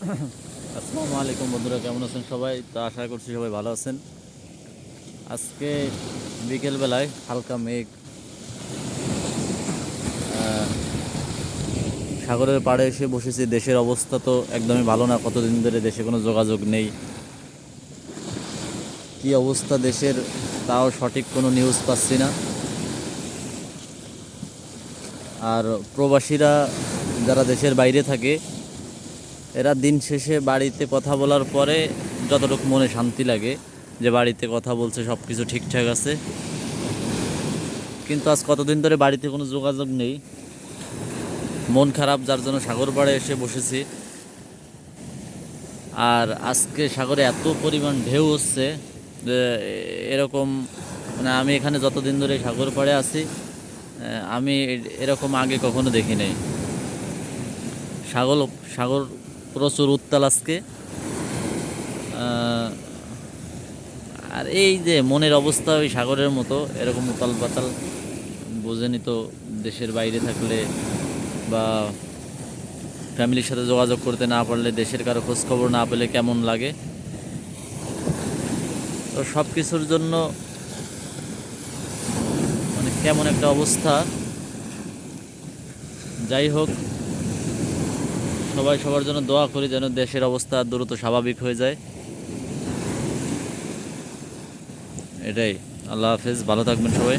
আসসালামু আলাইকুম বন্ধুরা, কেমন আছেন সবাই? তো আশা করছি সবাই ভালো আছেন। আজকে বিকেলবেলায় হালকা মেঘ, আহ, সাগরের পাড়ে এসে বসেছি। দেশের অবস্থা তো একদমই ভালো না, কতদিন ধরে দেশে কোনো যোগাযোগ নেই। কি অবস্থা দেশের তাও সঠিক কোনো নিউজ পাচ্ছি না। আর প্রবাসীরা যারা দেশের বাইরে থাকে, এরা দিন শেষে বাড়িতে কথা বলার পরে যতটুকু মনে শান্তি লাগে যে বাড়িতে কথা বলছে, সব কিছু ঠিকঠাক আছে, কিন্তু আজ কতদিন ধরে বাড়িতে কোনো যোগাযোগ নেই। মন খারাপ, যার জন্য সাগর পাড়ে এসে বসেছি। আর আজকে সাগরে এত পরিমাণ ঢেউ হচ্ছে যে এরকম, মানে আমি এখানে যতদিন ধরে সাগর পাড়ে আছি, আমি এরকম আগে কখনো দেখি নাই। সাগর সাগর প্রচুর উত্তাল আজকে। আহ, আর এই যে মনের অবস্থা ওই সাগরের মতো, এরকম উতাল পাতাল, বোঝেনি তো। দেশের বাইরে থাকলে বা ফ্যামিলির সাথে যোগাযোগ করতে না পারলে, দেশের কারো খোঁজ খবর না পেলে কেমন লাগে। তো সব কিছুর জন্য মানে কেমন একটা অবস্থা। যাই হোক, সবাই সবার জন্য দোয়া করি যেন দেশের অবস্থা দ্রুত স্বাভাবিক হয়ে যায়। এটাই। আল্লাহ হাফেজ, ভালো থাকবেন সবাই।